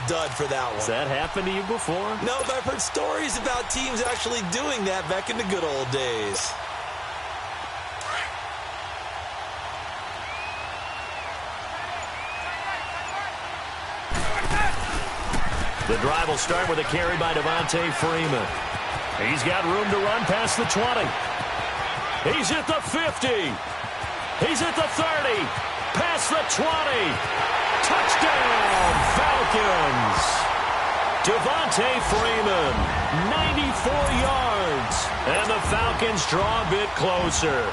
dud for that one. Has that happened to you before? No, but I've heard stories about teams actually doing that back in the good old days. The drive will start with a carry by Devontae Freeman. He's got room to run past the 20. He's at the 50. He's at the 30. Past the 20. Touchdown, Falcons. Devontae Freeman, 94 yards. And the Falcons draw a bit closer.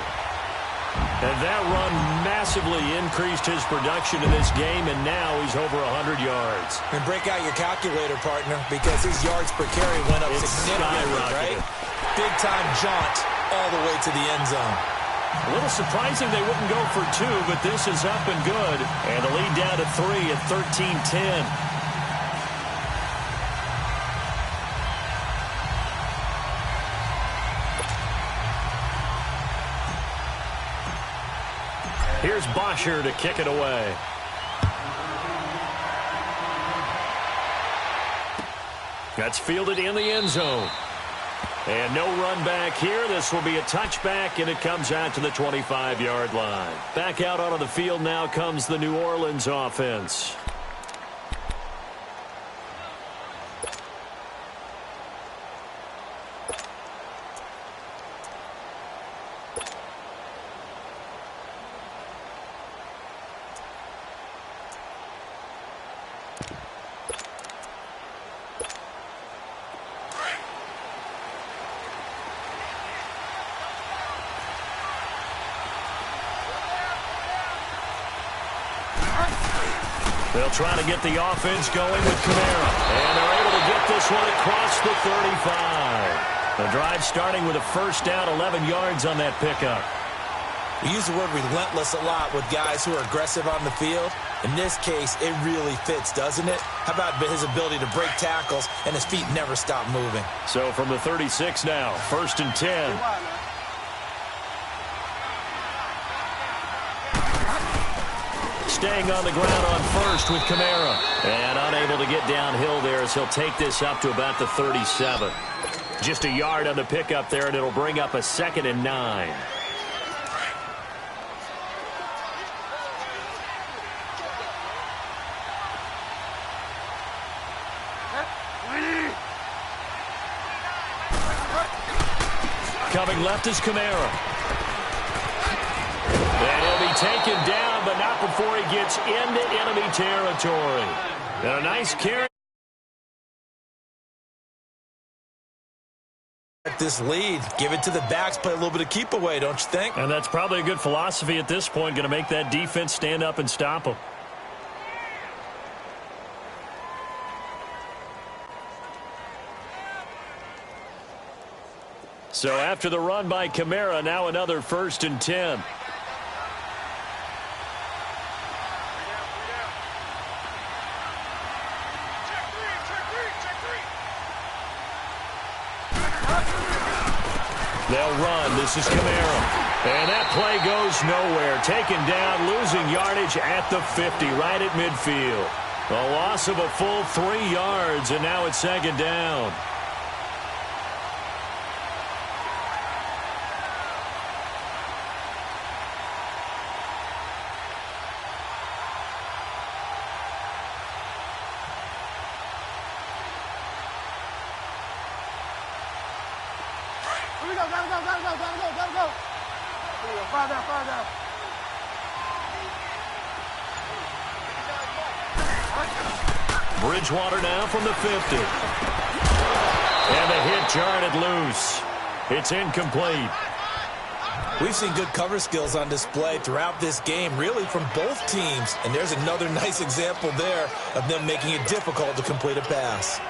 And that run massively increased his production in this game, and now he's over 100 yards. And break out your calculator, partner, because his yards per carry went up significantly, right? Big-time jaunt all the way to the end zone. A little surprising they wouldn't go for 2, but this is up and good. And the lead down to 3 at 13-10. Here's Bosher to kick it away. That's fielded in the end zone. And no run back here. This will be a touchback, and it comes out to the 25-yard line. Back out onto the field now comes the New Orleans offense. They'll try to get the offense going with Kamara. And they're able to get this one across the 35. The drive starting with a first down, 11 yards on that pickup. We use the word relentless a lot with guys who are aggressive on the field. In this case, it really fits, doesn't it? How about his ability to break tackles and his feet never stop moving? So from the 36 now, 1st and 10. Staying on the ground on first with Kamara. And unable to get downhill there as he'll take this up to about the 37. Just a yard on the pickup there, and it'll bring up a 2nd and 9. Coming left is Kamara. And he'll be taken down, but not before he gets into enemy territory. And a nice carry. This lead, give it to the backs, play a little bit of keep away, don't you think? And that's probably a good philosophy at this point, going to make that defense stand up and stop them. So after the run by Kamara, now another 1st and 10. They'll run. This is Kamara. And that play goes nowhere. Taken down, losing yardage at the 50, right at midfield. A loss of a full 3 yards, and now it's 2nd down. Bridgewater now from the 50. And the hit jarred it loose. It's incomplete. We've seen good cover skills on display throughout this game, really from both teams. And there's another nice example there of them making it difficult to complete a pass.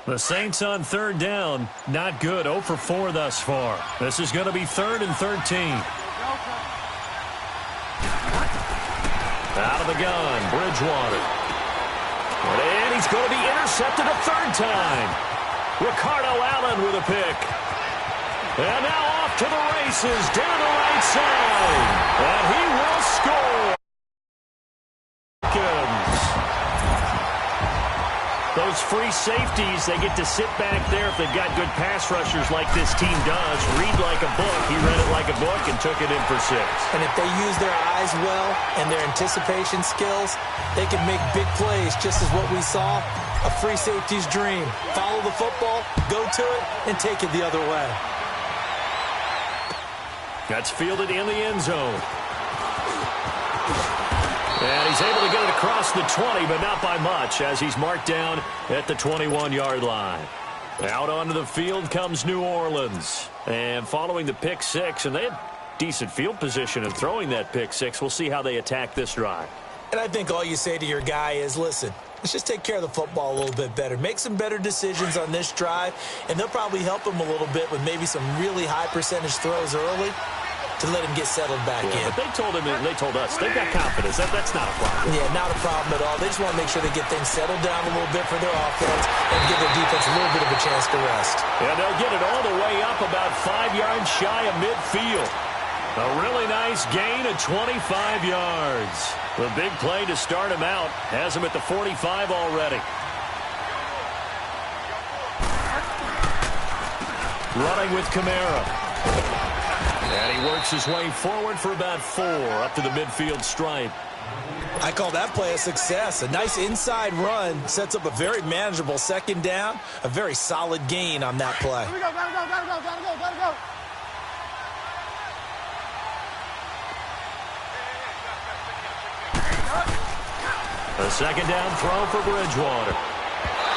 The Saints on 3rd down. Not good. 0 for 4 thus far. This is going to be 3rd and 13. Out of the gun, Bridgewater. And he's going to be intercepted a third time. Ricardo Allen with a pick. And now off to the races down the right side. And he will score. Those free safeties, they get to sit back there if they've got good pass rushers like this team does. Read like a book. He read it like a book and took it in for 6. And if they use their eyes well and their anticipation skills, they can make big plays, just as what we saw. A free safety's dream. Follow the football, go to it, and take it the other way. That's fielded in the end zone. And he's able to get it across the 20, but not by much, as he's marked down at the 21-yard line. Out onto the field comes New Orleans. And following the pick 6, and they had decent field position in throwing that pick 6. We'll see how they attack this drive. And I think all you say to your guy is, listen, let's just take care of the football a little bit better. Make some better decisions on this drive, and they'll probably help him a little bit with maybe some really high-percentage throws early to let him get settled back in. But they told us, they've got confidence. That's not a problem. Yeah, not a problem at all. They just want to make sure they get things settled down a little bit for their offense and give their defense a little bit of a chance to rest. Yeah, they'll get it all the way up about 5 yards shy of midfield. A really nice gain of 25 yards. The big play to start him out has him at the 45 already. Running with Kamara. And he works his way forward for about 4 up to the midfield stripe. I call that play a success. A nice inside run sets up a very manageable second down. A very solid gain on that play. Here we go, gotta go. A second down throw for Bridgewater.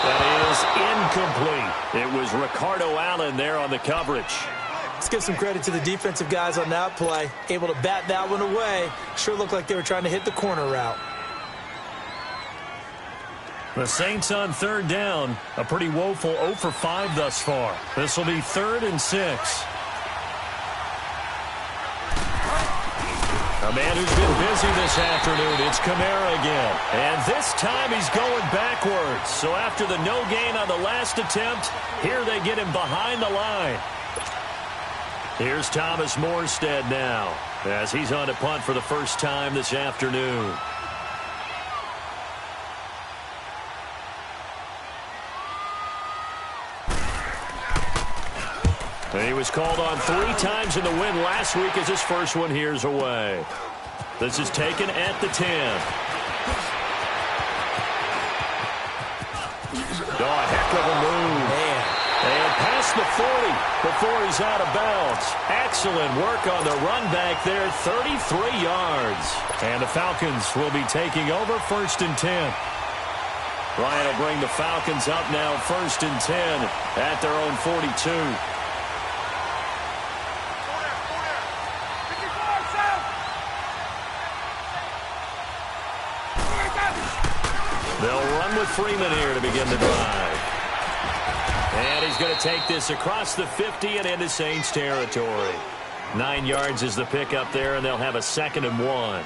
That is incomplete. It was Ricardo Allen there on the coverage. Let's give some credit to the defensive guys on that play. Able to bat that one away. Sure looked like they were trying to hit the corner route. The Saints on third down. A pretty woeful 0 for 5 thus far. This will be 3rd and 6. A man who's been busy this afternoon, it's Kamara again. And this time he's going backwards. So after the no gain on the last attempt, here they get him behind the line. Here's Thomas Morstead now, as he's on to punt for the first time this afternoon. And he was called on 3 times in the win last week as his first one here's away. This is taken at the 10. Oh, a heck of a move. Man. And past the 40 before he's out of bounds. Excellent work on the run back there, 33 yards. And the Falcons will be taking over 1st and 10. Ryan will bring the Falcons up now 1st and 10 at their own 42. They'll run with Freeman here to begin the drive. And he's going to take this across the 50 and into Saints territory. 9 yards is the pickup there, and they'll have a 2nd and 1.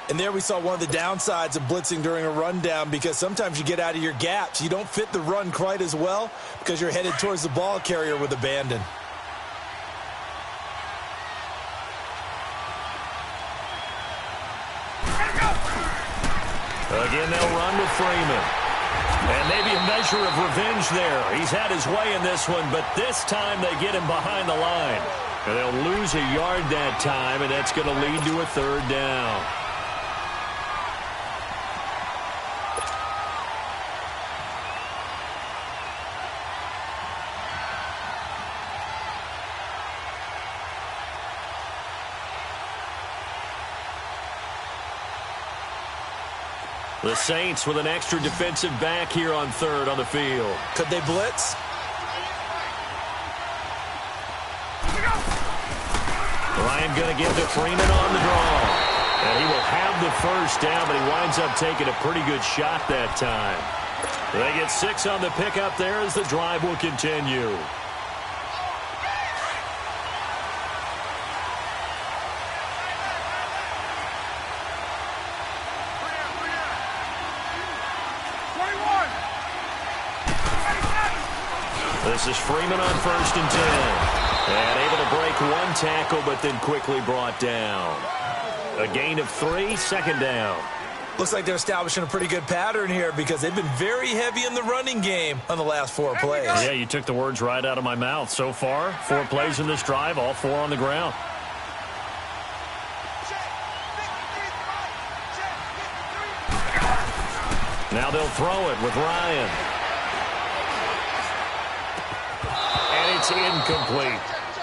And there we saw one of the downsides of blitzing during a rundown, because sometimes you get out of your gaps. You don't fit the run quite as well because you're headed towards the ball carrier with abandon. Again, they'll run with Freeman. And maybe a measure of revenge there. He's had his way in this one, but this time they get him behind the line. And they'll lose a yard that time, and that's going to lead to a 3rd down. The Saints with an extra defensive back here on 3rd on the field. Could they blitz? Ryan going to give to Freeman on the draw. And he will have the 1st down, but he winds up taking a pretty good shot that time. They get 6 on the pickup there as the drive will continue. This is Freeman on 1st and 10. And able to break one tackle, but then quickly brought down. A gain of 3, 2nd down. Looks like they're establishing a pretty good pattern here because they've been very heavy in the running game on the last 4 plays. Yeah, you took the words right out of my mouth. So far, 4 plays in this drive, all 4 on the ground. Now they'll throw it with Ryan. And it's incomplete.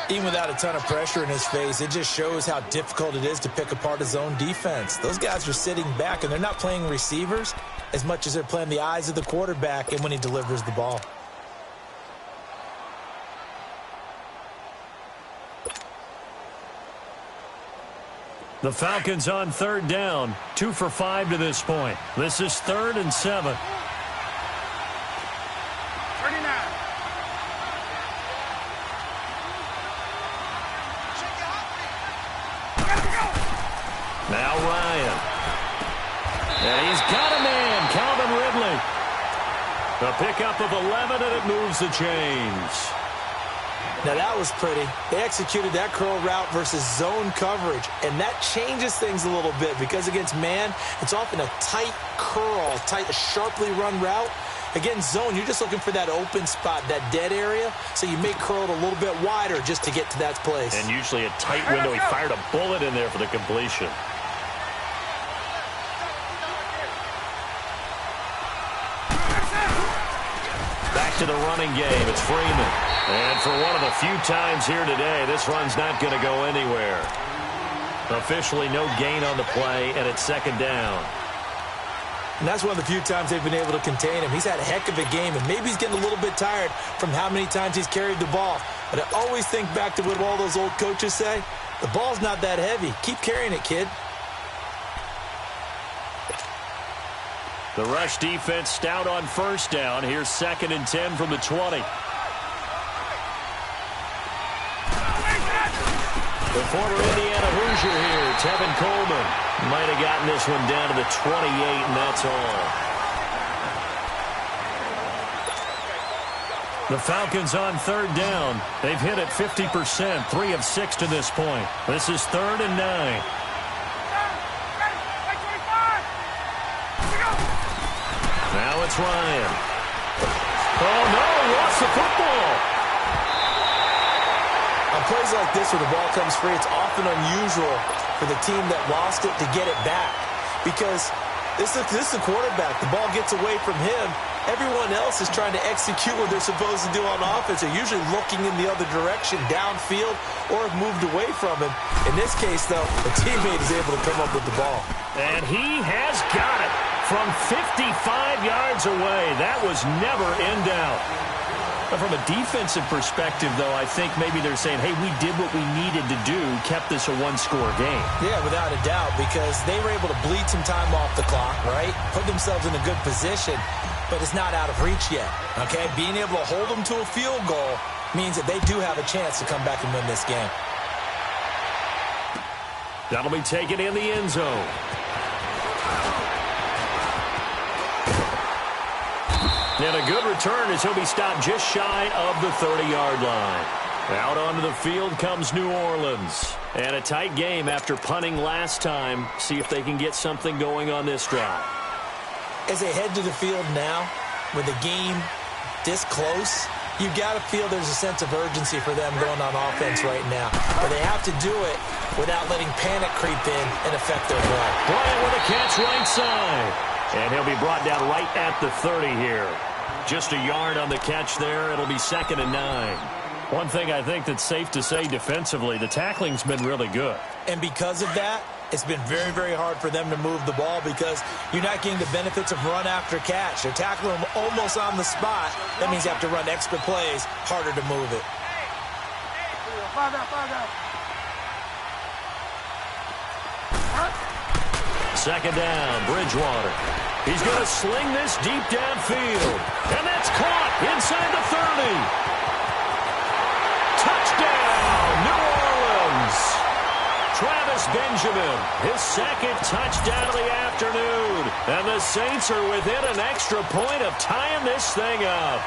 Even without a ton of pressure in his face, it just shows how difficult it is to pick apart his own defense. Those guys are sitting back, and they're not playing receivers as much as they're playing the eyes of the quarterback and when he delivers the ball. The Falcons on 3rd down, 2 for 5 to this point. This is 3rd and 7. Now Ryan. And he's got a man, Calvin Ridley. A pickup of 11, and it moves the chains. Now that was pretty. They executed that curl route versus zone coverage, and that changes things a little bit because against man, it's often a tight curl, sharply run route. Against zone, you're just looking for that open spot, that dead area, so you may curl it a little bit wider just to get to that place. And usually a tight window. He fired a bullet in there for the completion. Back to the running game. It's Freeman. And for one of the few times here today, this run's not going to go anywhere. Officially no gain on the play, and it's 2nd down. And that's one of the few times they've been able to contain him. He's had a heck of a game, and maybe he's getting a little bit tired from how many times he's carried the ball. But I always think back to what all those old coaches say. The ball's not that heavy. Keep carrying it, kid. The rush defense stout on 1st down. Here's 2nd and 10 from the 20. The former Indiana Hoosier here, Tevin Coleman, might have gotten this one down to the 28, and that's all. The Falcons on 3rd down. They've hit it 50%, 3 of 6 to this point. This is 3rd and 9. Now it's Ryan. Oh, no, lost the football. On plays like this where the ball comes free, it's often unusual for the team that lost it to get it back because this is the quarterback. The ball gets away from him. Everyone else is trying to execute what they're supposed to do on offense. They're usually looking in the other direction, downfield, or have moved away from him. In this case, though, the teammate is able to come up with the ball. And he has got it from 55 yards away. That was never in doubt. From a defensive perspective, though, I think maybe they're saying, hey, we did what we needed to do, kept this a one-score game. Yeah, without a doubt, because they were able to bleed some time off the clock, right? Put themselves in a good position, but it's not out of reach yet, okay? Being able to hold them to a field goal means that they do have a chance to come back and win this game. That'll be taken in the end zone. And a good return as he'll be stopped just shy of the 30-yard line. Out onto the field comes New Orleans. And a tight game after punting last time. See if they can get something going on this drive. As they head to the field now, with the game this close, you got to feel there's a sense of urgency for them going on offense right now. But they have to do it without letting panic creep in and affect their play. Bryant with a catch right side. And he'll be brought down right at the 30 here. Just a yard on the catch there. It'll be 2nd and 9. One thing I think that's safe to say defensively, the tackling's been really good. And because of that, it's been very, very hard for them to move the ball because you're not getting the benefits of run after catch. They're tackling them almost on the spot. That means you have to run extra plays, harder to move it. Second down, Bridgewater. He's going to sling this deep downfield. And that's caught inside the 30. Touchdown, New Orleans. Travis Benjamin, his 2nd touchdown of the afternoon. And the Saints are within an extra point of tying this thing up.